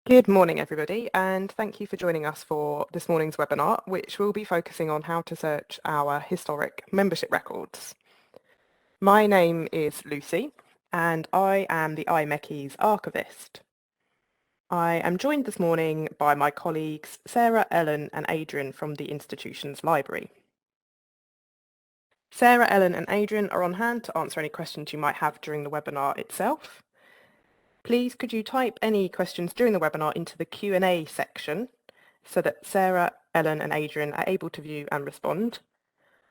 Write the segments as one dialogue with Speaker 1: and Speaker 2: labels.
Speaker 1: Good morning, everybody, and thank you for joining us for this morning's webinar, which will be focusing on how to search our historic membership records. My name is Lucy, and I am the IMechE's archivist. I am joined this morning by my colleagues Sarah, Ellen and Adrian from the institution's library. Sarah, Ellen and Adrian are on hand to answer any questions you might have during the webinar itself. Please could you type any questions during the webinar into the Q&A section so that Sarah, Ellen and Adrian are able to view and respond.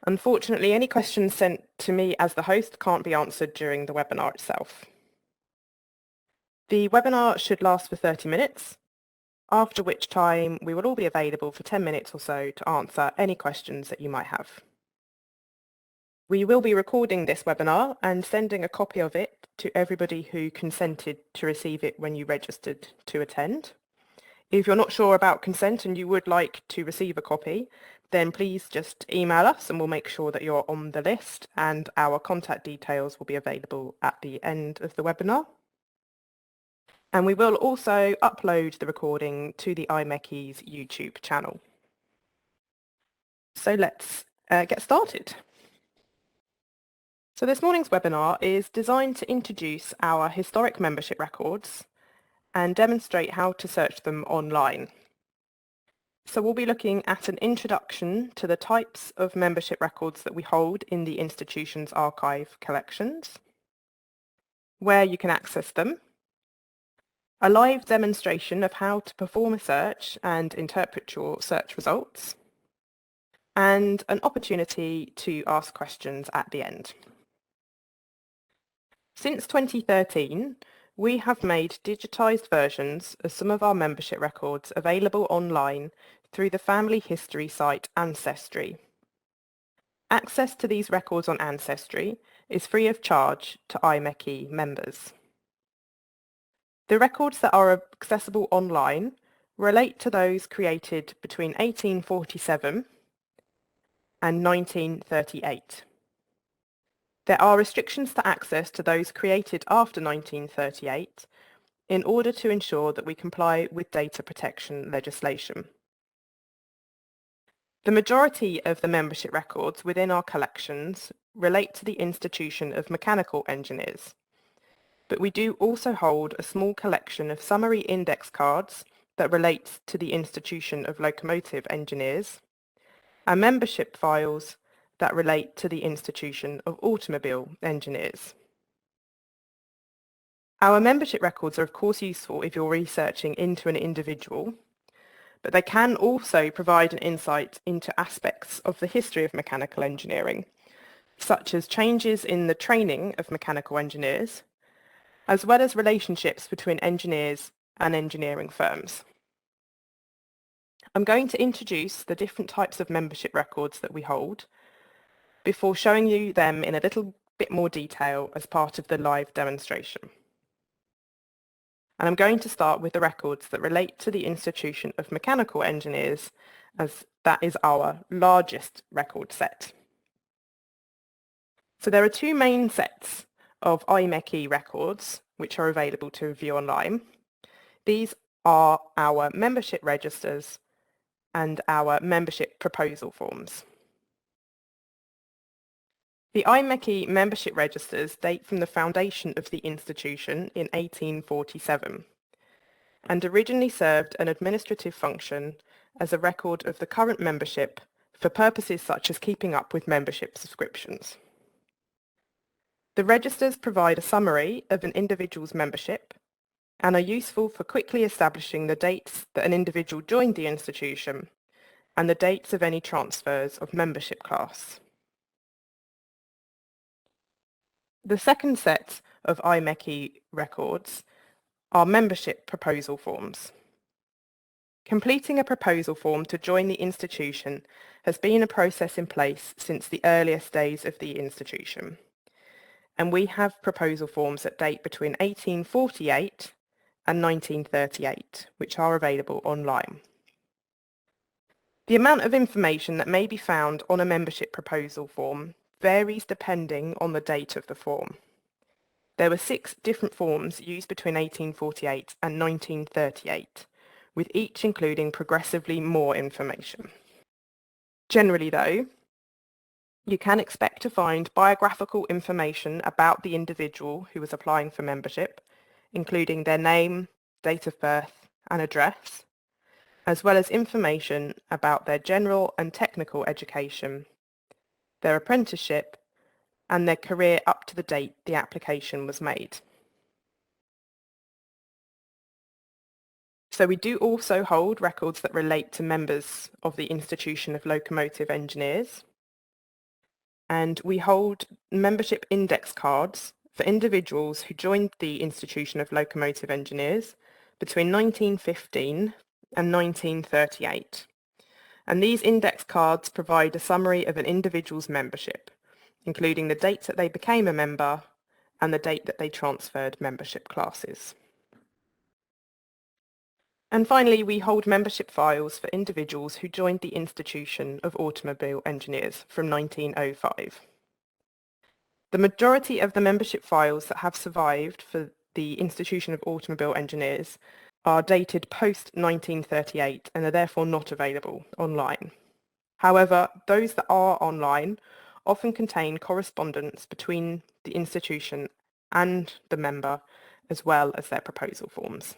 Speaker 1: Unfortunately, any questions sent to me as the host can't be answered during the webinar itself. The webinar should last for 30 minutes, after which time we will all be available for 10 minutes or so to answer any questions that you might have. We will be recording this webinar and sending a copy of it to everybody who consented to receive it when you registered to attend. If you're not sure about consent and you would like to receive a copy, then please just email us and we'll make sure that you're on the list, and our contact details will be available at the end of the webinar. And we will also upload the recording to the IMechE's YouTube channel. So let's get started. So this morning's webinar is designed to introduce our historic membership records and demonstrate how to search them online. So we'll be looking at an introduction to the types of membership records that we hold in the institution's archive collections, where you can access them, a live demonstration of how to perform a search and interpret your search results, and an opportunity to ask questions at the end. Since 2013, we have made digitised versions of some of our membership records available online through the family history site Ancestry. Access to these records on Ancestry is free of charge to IMechE members. The records that are accessible online relate to those created between 1847 and 1938. There are restrictions to access to those created after 1938 in order to ensure that we comply with data protection legislation. The majority of the membership records within our collections relate to the Institution of Mechanical Engineers, but we do also hold a small collection of summary index cards that relate to the Institution of Locomotive Engineers, and membership files that relate to the Institution of Automobile Engineers. Our membership records are of course useful if you're researching into an individual, but they can also provide an insight into aspects of the history of mechanical engineering, such as changes in the training of mechanical engineers, as well as relationships between engineers and engineering firms. I'm going to introduce the different types of membership records that we hold before showing you them in a little bit more detail as part of the live demonstration. And I'm going to start with the records that relate to the Institution of Mechanical Engineers, as that is our largest record set. So there are two main sets of IMechE records which are available to view online. These are our membership registers and our membership proposal forms. The IMechE membership registers date from the foundation of the institution in 1847 and originally served an administrative function as a record of the current membership for purposes such as keeping up with membership subscriptions. The registers provide a summary of an individual's membership and are useful for quickly establishing the dates that an individual joined the institution and the dates of any transfers of membership class. The second set of IMechE records are membership proposal forms. Completing a proposal form to join the institution has been a process in place since the earliest days of the institution, and we have proposal forms that date between 1848 and 1938, which are available online. The amount of information that may be found on a membership proposal form varies depending on the date of the form. There were 6 different forms used between 1848 and 1938, with each including progressively more information. Generally though, you can expect to find biographical information about the individual who was applying for membership, including their name, date of birth and address, as well as information about their general and technical education, their apprenticeship, and their career up to the date the application was made. So we do also hold records that relate to members of the Institution of Locomotive Engineers, and we hold membership index cards for individuals who joined the Institution of Locomotive Engineers between 1915 and 1938. And these index cards provide a summary of an individual's membership, including the dates that they became a member and the date that they transferred membership classes. And finally, we hold membership files for individuals who joined the Institution of Automobile Engineers from 1905. The majority of the membership files that have survived for the Institution of Automobile Engineers are dated post-1938 and are therefore not available online. However, those that are online often contain correspondence between the institution and the member, as well as their proposal forms.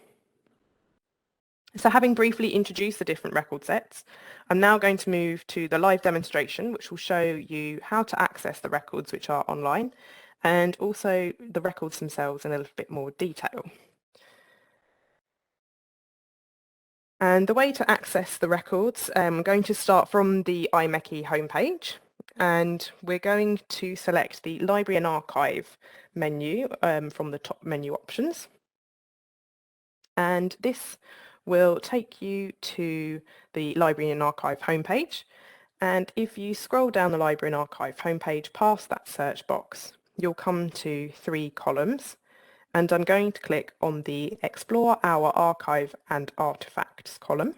Speaker 1: So having briefly introduced the different record sets, I'm now going to move to the live demonstration, which will show you how to access the records which are online, and also the records themselves in a little bit more detail. And the way to access the records, I'm going to start from the IMechE homepage, and we're going to select the Library and Archive menu from the top menu options. And this will take you to the Library and Archive homepage. And if you scroll down the Library and Archive homepage past that search box, you'll come to 3 columns. And I'm going to click on the Explore Our Archive and Artifacts column.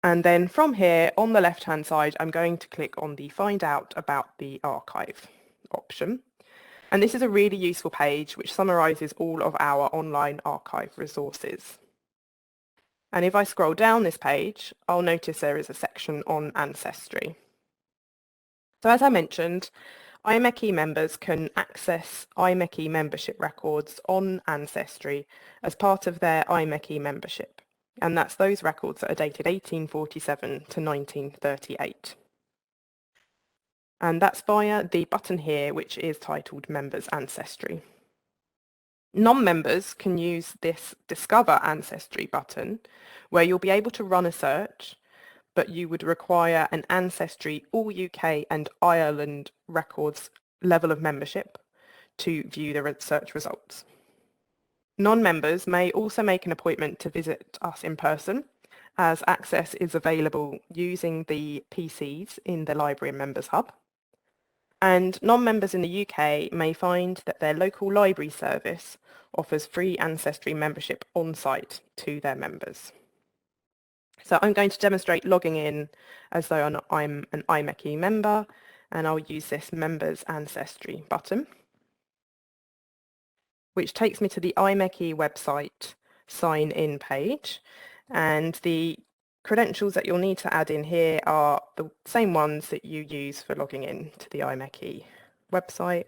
Speaker 1: And then from here, on the left-hand side, I'm going to click on the Find Out About the Archive option. And this is a really useful page which summarises all of our online archive resources. And if I scroll down this page, I'll notice there is a section on ancestry. So as I mentioned, IMechE members can access IMechE membership records on Ancestry as part of their IMechE membership, and that's those records that are dated 1847 to 1938. And that's via the button here, which is titled Members Ancestry. Non-members can use this Discover Ancestry button, where you'll be able to run a search, but you would require an Ancestry All UK and Ireland records level of membership to view the search results. Non-members may also make an appointment to visit us in person, as access is available using the PCs in the Library and Members Hub. And non-members in the UK may find that their local library service offers free Ancestry membership on-site to their members. So I'm going to demonstrate logging in as though I'm an IMechE member, and I'll use this Members Ancestry button, which takes me to the IMechE website sign in page. And the credentials that you'll need to add in here are the same ones that you use for logging in to the IMechE website.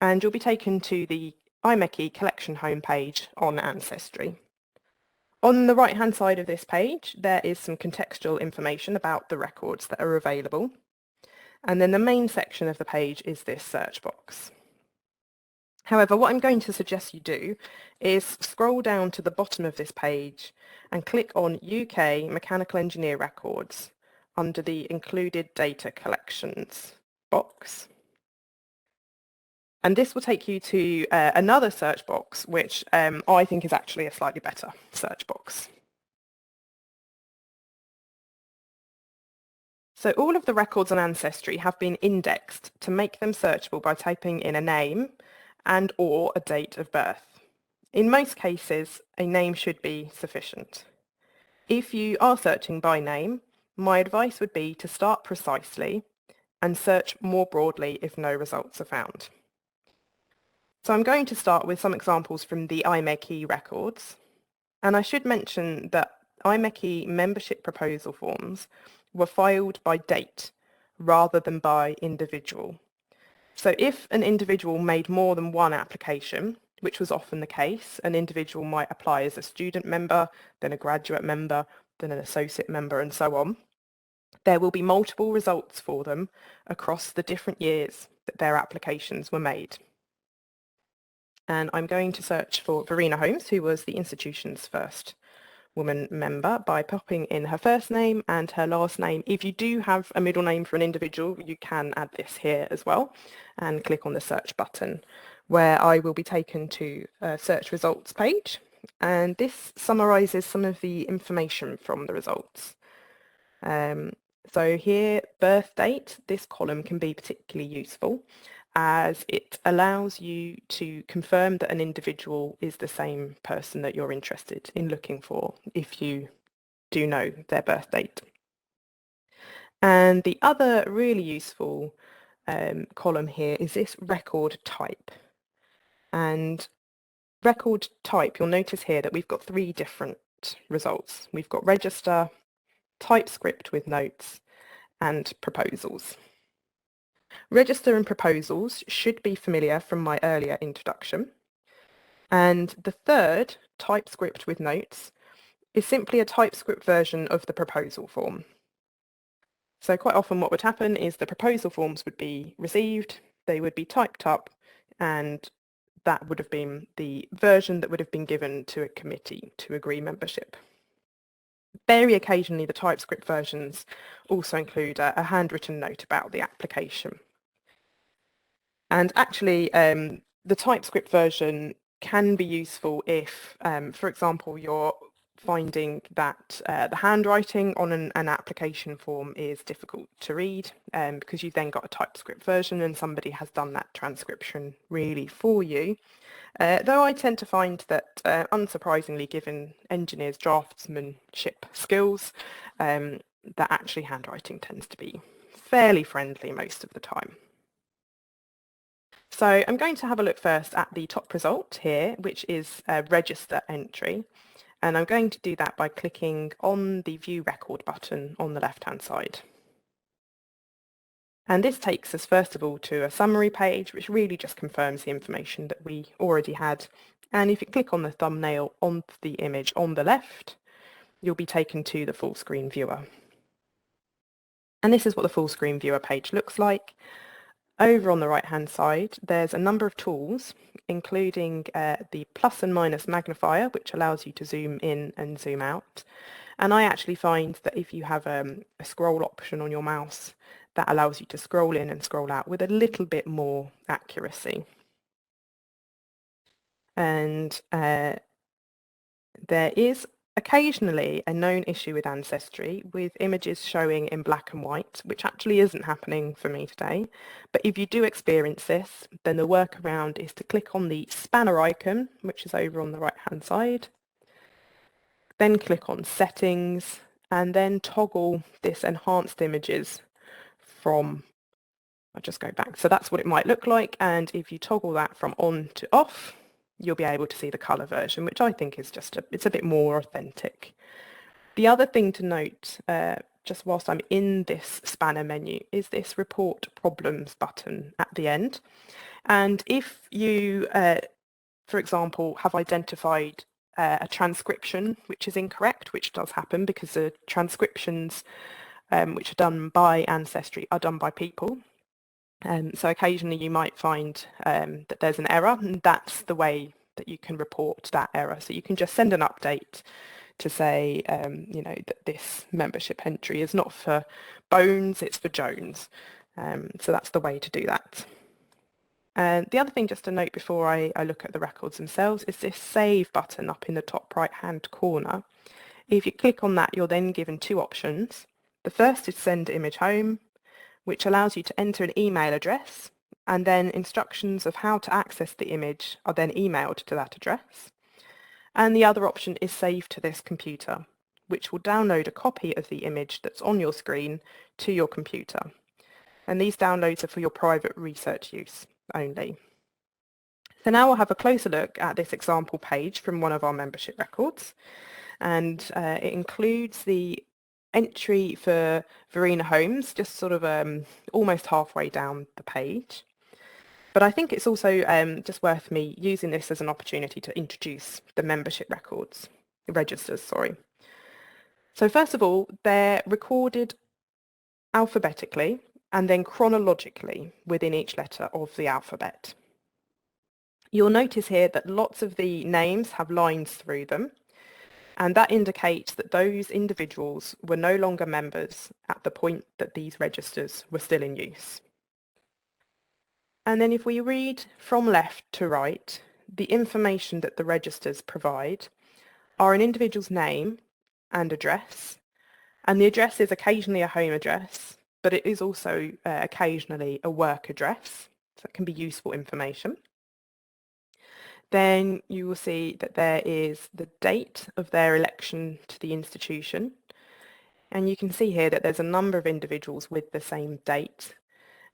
Speaker 1: And you'll be taken to the IMechE collection homepage on Ancestry. On the right-hand side of this page, there is some contextual information about the records that are available. And then the main section of the page is this search box. However, what I'm going to suggest you do is scroll down to the bottom of this page and click on UK Mechanical Engineer Records under the Included Data Collections box. And this will take you to another search box, which I think is actually a slightly better search box. So all of the records on Ancestry have been indexed to make them searchable by typing in a name and or a date of birth. In most cases, a name should be sufficient. If you are searching by name, my advice would be to start precisely and search more broadly if no results are found. So I'm going to start with some examples from the IMechE records. And I should mention that IMechE membership proposal forms were filed by date rather than by individual. So if an individual made more than one application, which was often the case, an individual might apply as a student member, then a graduate member, then an associate member, and so on, there will be multiple results for them across the different years that their applications were made. And I'm going to search for Verena Holmes, who was the institution's first woman member, by popping in her first name and her last name. If you do have a middle name for an individual, you can add this here as well, and click on the search button, where I will be taken to a search results page. And this summarises some of the information from the results. So here, birth date, this column can be particularly useful as it allows you to confirm that an individual is the same person that you're interested in looking for if you do know their birth date. And the other really useful column here is this record type. And record type, you'll notice here that we've got three different results. We've got register, TypeScript with notes, and proposals. Register and proposals should be familiar from my earlier introduction. And the third, TypeScript with notes, is simply a TypeScript version of the proposal form. So quite often what would happen is the proposal forms would be received, they would be typed up, and that would have been the version that would have been given to a committee to agree membership. Very occasionally the TypeScript versions also include a handwritten note about the application. And actually, the TypeScript version can be useful if, for example, you're finding that the handwriting on an application form is difficult to read because you've then got a TypeScript version and somebody has done that transcription really for you. Though I tend to find that, unsurprisingly, given engineers' draftsmanship skills, that actually handwriting tends to be fairly friendly most of the time. So I'm going to have a look first at the top result here, which is a register entry. And I'm going to do that by clicking on the View Record button on the left-hand side. And this takes us first of all to a summary page, which really just confirms the information that we already had. And if you click on the thumbnail on the image on the left, you'll be taken to the full screen viewer. And this is what the full screen viewer page looks like. Over on the right-hand side, there's a number of tools, including the plus and minus magnifier, which allows you to zoom in and zoom out. And I actually find that if you have a scroll option on your mouse, that allows you to scroll in and scroll out with a little bit more accuracy. And there is occasionally a known issue with Ancestry with images showing in black and white, which actually isn't happening for me today. But if you do experience this, then the workaround is to click on the spanner icon, which is over on the right-hand side, then click on Settings, and then toggle this Enhanced Images from, I'll just go back. So that's what it might look like. And if you toggle that from on to off, you'll be able to see the colour version, which I think is just it's a bit more authentic. The other thing to note, just whilst I'm in this spanner menu, is this Report Problems button at the end. And if you, for example, have identified a transcription which is incorrect, which does happen because the transcriptions which are done by Ancestry are done by people. So occasionally you might find that there's an error, and that's the way that you can report that error. So you can just send an update to say, you know, that this membership entry is not for Bones, it's for Jones. So that's the way to do that. The other thing just to note before I look at the records themselves is this Save button up in the top right-hand corner. If you click on that, you're then given two options. The first is Send Image Home, which allows you to enter an email address, and then instructions of how to access the image are then emailed to that address. And the other option is Save to this computer, which will download a copy of the image that's on your screen to your computer. And these downloads are for your private research use only. So now we'll have a closer look at this example page from one of our membership records. And it includes the entry for Verena Holmes, just sort of almost halfway down the page. But I think it's also just worth me using this as an opportunity to introduce the membership registers. So first of all, they're recorded alphabetically and then chronologically within each letter of the alphabet. You'll notice here that lots of the names have lines through them, and that indicates that those individuals were no longer members at the point that these registers were still in use. And then if we read from left to right, the information that the registers provide are an individual's name and address, and the address is occasionally a home address, but it is also occasionally a work address, so it can be useful information. Then you will see that there is the date of their election to the institution, and you can see here that there's a number of individuals with the same date,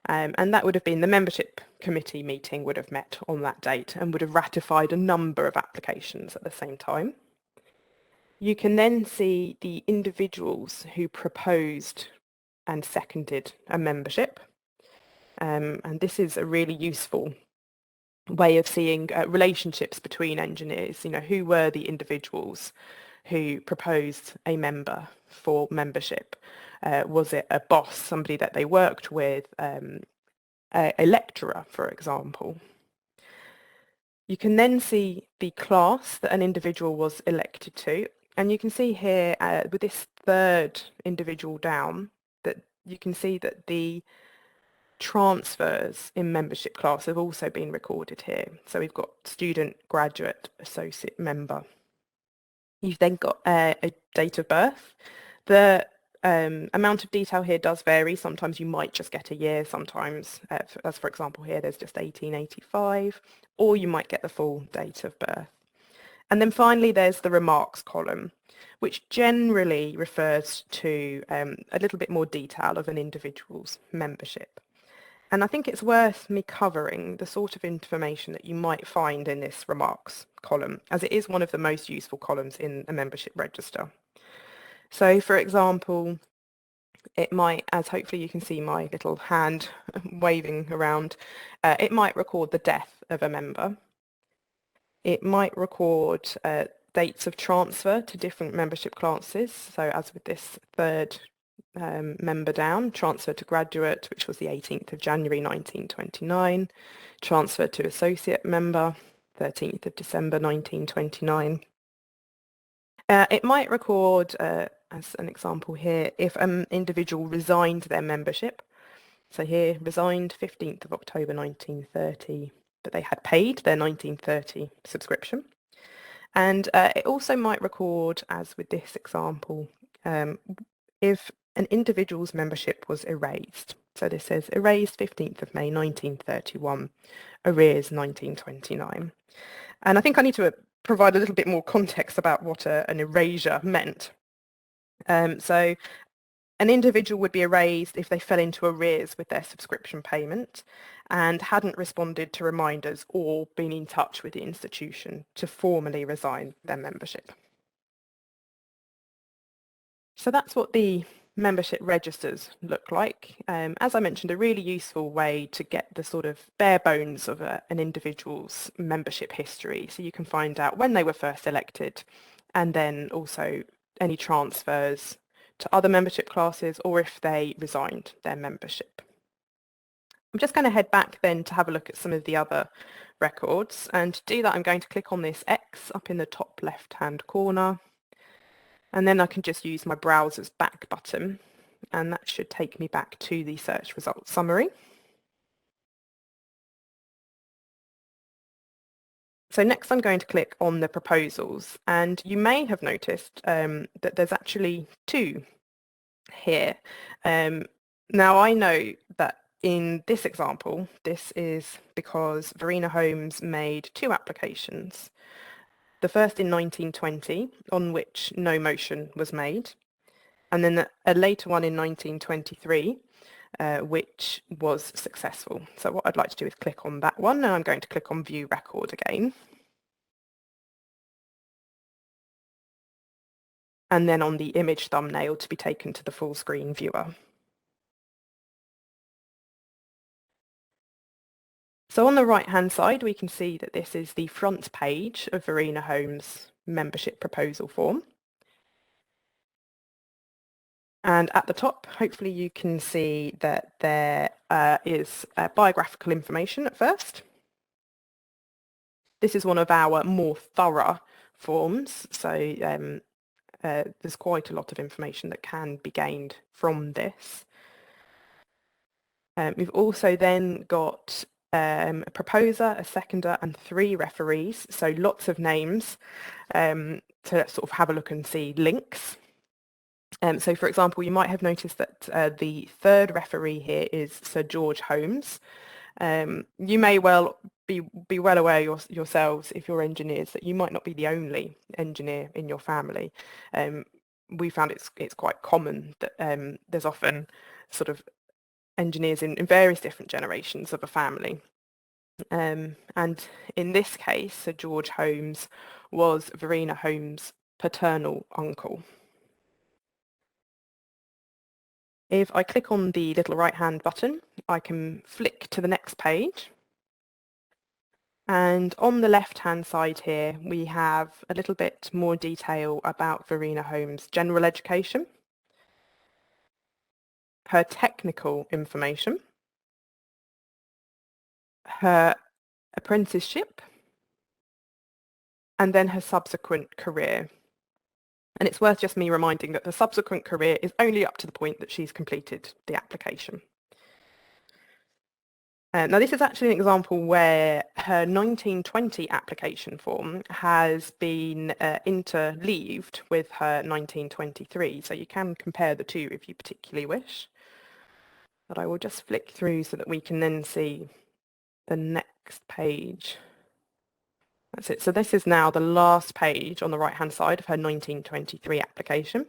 Speaker 1: and that would have been the membership committee meeting would have met on that date and would have ratified a number of applications at the same time. You can then see the individuals who proposed and seconded a membership, and this is a really useful way of seeing relationships between engineers. You know, who were the individuals who proposed a member for membership? Was it a boss, somebody that they worked with, a lecturer, for example? You can then see the class that an individual was elected to, and you can see here with this third individual down that you can see that the transfers in membership class have also been recorded here. So we've got student, graduate, associate member. You've then got a date of birth. The amount of detail here does vary. Sometimes you might just get a year, sometimes, as for example here, there's just 1885, or you might get the full date of birth. And then finally, there's the remarks column, which generally refers to a little bit more detail of an individual's membership. And I think it's worth me covering the sort of information that you might find in this remarks column, as it is one of the most useful columns in a membership register. So, for example, it might, as hopefully you can see my little hand waving around, it might record the death of a member. It might record dates of transfer to different membership classes. So as with this third member down, transfer to graduate, which was the 18th of January 1929, transfer to associate member, 13th of December 1929. It might record, as an example here, if an individual resigned their membership. So here, resigned 15th of October 1930, but they had paid their 1930 subscription. And it also might record, as with this example, if an individual's membership was erased. So this says erased 15th of May 1931, arrears 1929. And I think I need to provide a little bit more context about what an erasure meant. So an individual would be erased if they fell into arrears with their subscription payment and hadn't responded to reminders or been in touch with the institution to formally resign their membership. So that's what the membership registers look like. As I mentioned, a really useful way to get the sort of bare bones of an individual's membership history. So you can find out when they were first elected and then also any transfers to other membership classes or if they resigned their membership. I'm just going to head back then to have a look at some of the other records, and to do that I'm going to click on this X up in the top left hand corner, and then I can just use my browser's back button and that should take me back to the search results summary. So next I'm going to click on the proposals, and you may have noticed that there's actually two here. Now I know that in this example, this is because Verena Holmes made two applications. the first in 1920, on which no motion was made, and then a later one in 1923, which was successful. So what I'd like to do is click on that one, and I'm going to click on View Record again. And then on the image thumbnail to be taken to the full screen viewer. So on the right-hand side, we can see that this is the front page of Verena Holmes' membership proposal form. And at the top, hopefully you can see that there is biographical information at first. This is one of our more thorough forms, so there's quite a lot of information that can be gained from this. We've also then got a proposer, a seconder and 3 referees, so lots of names to sort of have a look and see links. So for example, you might have noticed that the 3rd referee here is Sir George Holmes. You may well be well aware yourselves, if you're engineers, that you might not be the only engineer in your family. We found it's quite common that there's often sort of engineers in various different generations of a family. And in this case, Sir George Holmes was Verena Holmes' paternal uncle. If I click on the little right-hand button, I can flick to the next page. And on the left-hand side here, we have a little bit more detail about Verena Holmes' general education, her technical information, her apprenticeship, and then her subsequent career. And it's worth just me reminding that the subsequent career is only up to the point that she's completed the application. Now this is actually an example where her 1920 application form has been interleaved with her 1923, so you can compare the two if you particularly wish. But I will just flick through so that we can then see the next page. That's it. So this is now the last page on the right-hand side of her 1923 application.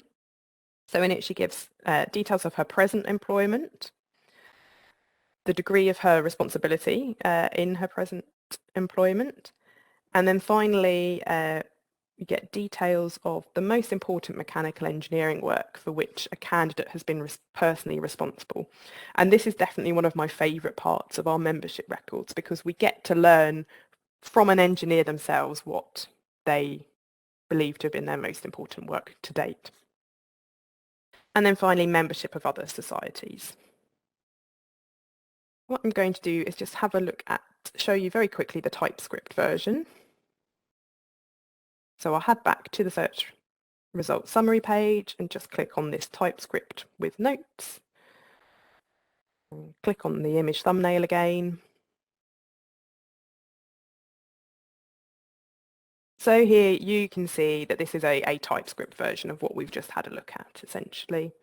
Speaker 1: So in it she gives details of her present employment, the degree of her responsibility in her present employment, and then finally you get details of the most important mechanical engineering work for which a candidate has been personally responsible. And this is definitely one of my favourite parts of our membership records, because we get to learn from an engineer themselves what they believe to have been their most important work to date. And then finally, membership of other societies. What I'm going to do is just have a look at, show you very quickly the TypeScript version. So I'll head back to the search results summary page and just click on this TypeScript with notes. And click on the image thumbnail again. So here you can see that this is a TypeScript version of what we've just had a look at, essentially.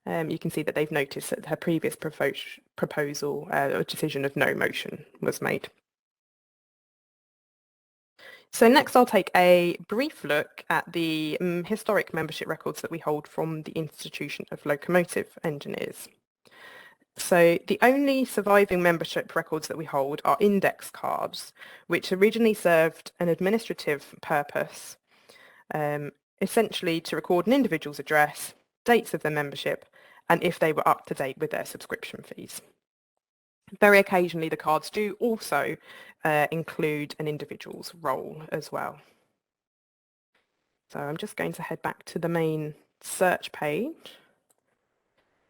Speaker 1: You can see that they've noticed that her previous proposal, a decision of no motion was made. So next I'll take a brief look at the historic membership records that we hold from the Institution of Locomotive Engineers. So the only surviving membership records that we hold are index cards, which originally served an administrative purpose, essentially to record an individual's address, dates of their membership, and if they were up to date with their subscription fees. Very occasionally the cards do also include an individual's role as well. So I'm just going to head back to the main search page,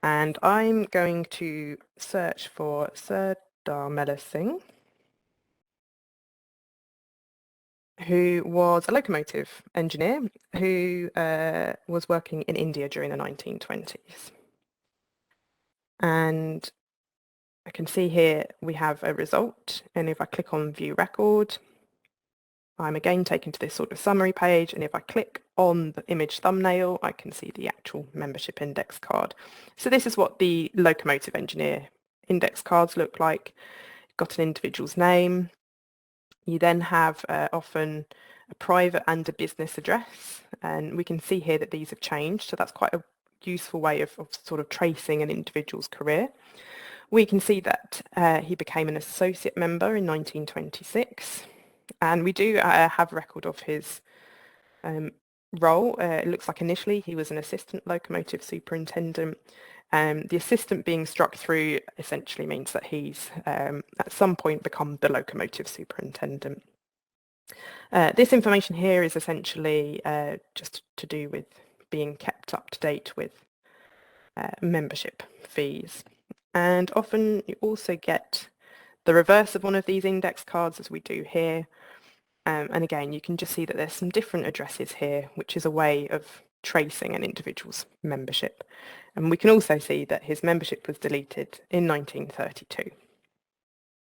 Speaker 1: and I'm going to search for Sir Dharmela Singh, who was a locomotive engineer who was working in India during the 1920s. And I can see here we have a result, and if I click on View Record, I'm again taken to this sort of summary page, and if I click on the image thumbnail, I can see the actual membership index card. So this is what the locomotive engineer index cards look like. You've got an individual's name. You then have often a private and a business address, and we can see here that these have changed, so that's quite a useful way of sort of tracing an individual's career. We can see that he became an associate member in 1926, and we do have a record of his role. It looks like initially he was an assistant locomotive superintendent. The assistant being struck through essentially means that he's at some point become the locomotive superintendent. This information here is essentially just to do with being kept up to date with membership fees. And often you also get the reverse of one of these index cards, as we do here. And again, you can just see that there's some different addresses here, which is a way of tracing an individual's membership. And we can also see that his membership was deleted in 1932.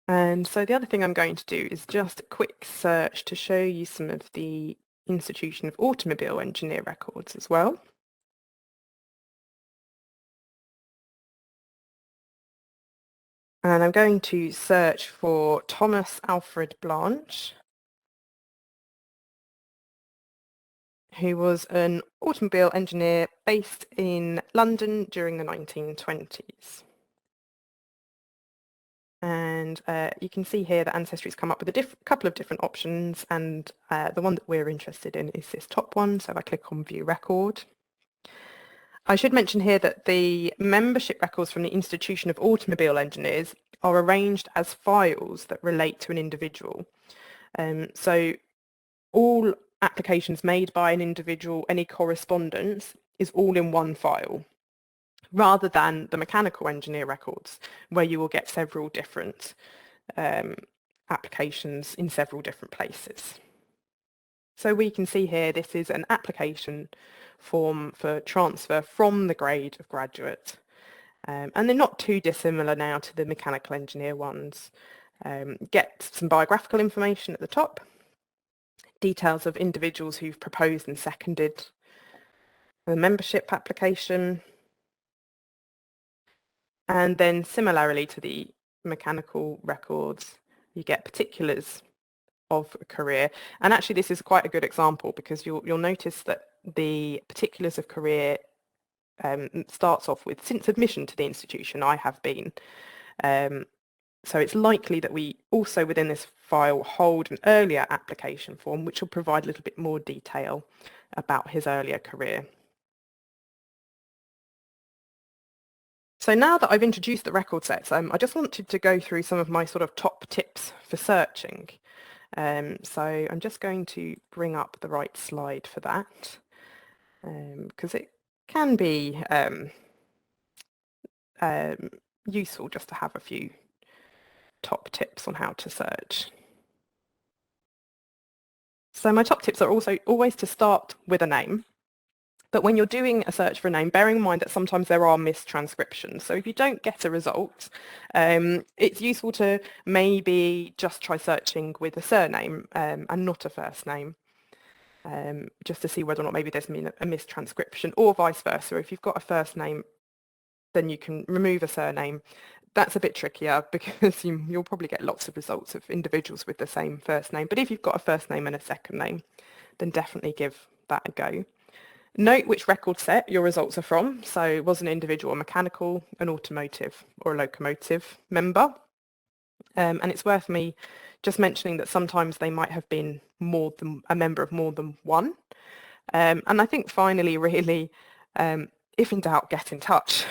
Speaker 1: And so the other thing I'm going to do is just a quick search to show you some of the Institution of Automobile Engineer records as well. And I'm going to search for Thomas Alfred Blanche, who was an automobile engineer based in London during the 1920s. And you can see here that Ancestry's come up with a couple of different options, and the one that we're interested in is this top one. So if I click on View Record, I should mention here that the membership records from the Institution of Automobile Engineers are arranged as files that relate to an individual. So all applications made by an individual, any correspondence, is all in one file, rather than the mechanical engineer records, where you will get several different applications in several different places. So we can see here this is an application form for transfer from the grade of graduate. And they're not too dissimilar now to the mechanical engineer ones. Get some biographical information at the top, details of individuals who've proposed and seconded the membership application, and then similarly to the mechanical records, you get particulars of a career. And actually this is quite a good example, because you'll notice that the particulars of career starts off with, since admission to the institution I have been. So it's likely that we also within this file hold an earlier application form, which will provide a little bit more detail about his earlier career. So now that I've introduced the record sets, I just wanted to go through some of my sort of top tips for searching. So I'm just going to bring up the right slide for that, because it can be useful just to have a few top tips on how to search. So my top tips are also always to start with a name. But when you're doing a search for a name, bearing in mind that sometimes there are mistranscriptions. So if you don't get a result, it's useful to maybe just try searching with a surname and not a first name, just to see whether or not maybe there's been a mistranscription, or vice versa. If you've got a first name, then you can remove a surname. That's a bit trickier, because you'll probably get lots of results of individuals with the same first name. But if you've got a first name and a second name, then definitely give that a go. Note which record set your results are from. So was an individual a mechanical, an automotive, or a locomotive member? And it's worth me just mentioning that sometimes they might have been more than a member of more than one. And I think finally, really, if in doubt, get in touch.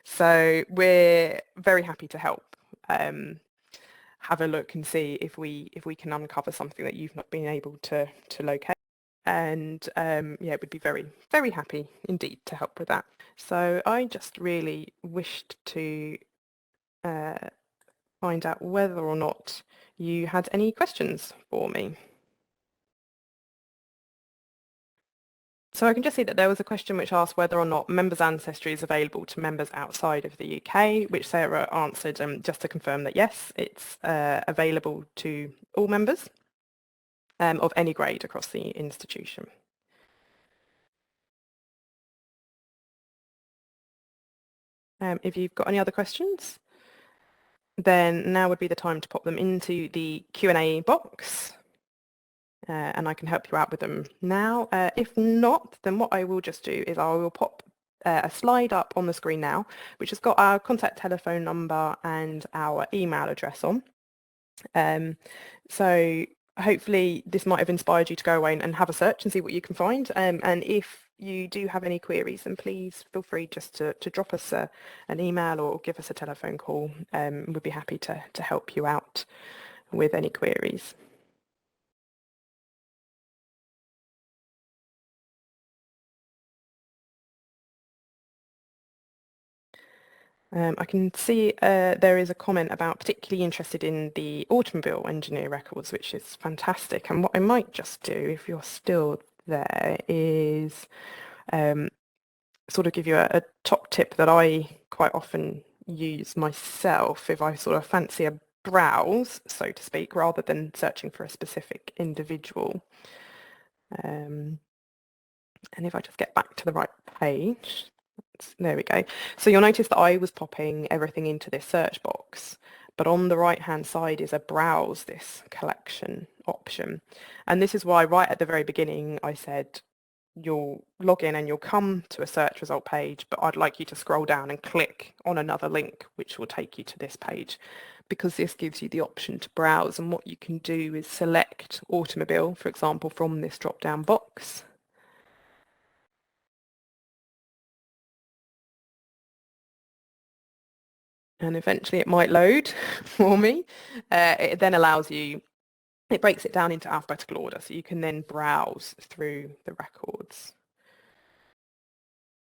Speaker 1: So we're very happy to help. Have a look and see if we can uncover something that you've not been able to locate. And yeah, we'd be very, very happy indeed to help with that. So I just really wished to find out whether or not you had any questions for me. So I can just see that there was a question which asked whether or not members' ancestry is available to members outside of the UK, which Sarah answered just to confirm that yes, it's available to all members of any grade across the institution. If you've got any other questions, then now would be the time to pop them into the Q&A box. and I can help you out with them now. If not, then what I will just do is I will pop a slide up on the screen now, which has got our contact telephone number and our email address on. So hopefully this might have inspired you to go away and have a search and see what you can find. And if you do have any queries, then please feel free just to drop us an email or give us a telephone call. We'd be happy to help you out with any queries. I can see there is a comment about particularly interested in the automobile engineer records, which is fantastic. And what I might just do, if you're still there, is sort of give you a top tip that I quite often use myself if I sort of fancy a browse, so to speak, rather than searching for a specific individual. And if I just get back to the right page, there we go. So you'll notice that I was popping everything into this search box, but on the right hand side is a browse this collection option. And this is why right at the very beginning I said you'll log in and you'll come to a search result page, but I'd like you to scroll down and click on another link which will take you to this page, because this gives you the option to browse. And what you can do is select automobile, for example, from this drop down box. And eventually it might load for me. It then allows you, it breaks it down into alphabetical order, so you can then browse through the records.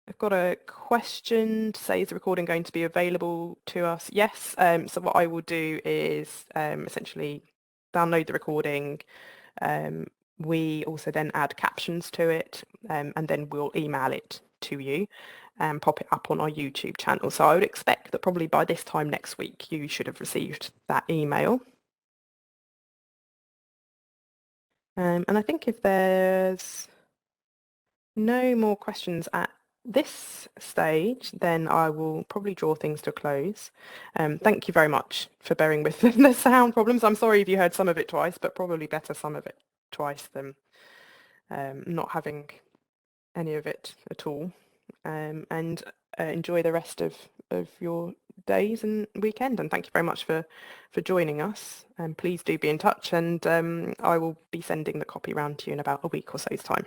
Speaker 1: I've got a question to say, is the recording going to be available to us? Yes. So what I will do is essentially download the recording. We also then add captions to it, and then we'll email it to you and pop it up on our YouTube channel. So I would expect that probably by this time next week you should have received that email. And I think if there's no more questions at this stage, then I will probably draw things to a close. Thank you very much for bearing with the sound problems. I'm sorry if you heard some of it twice, but probably better some of it twice than not having any of it at all. And enjoy the rest of your days and weekend. And thank you very much for joining us. And please do be in touch, and I will be sending the copy round to you in about a week or so's time.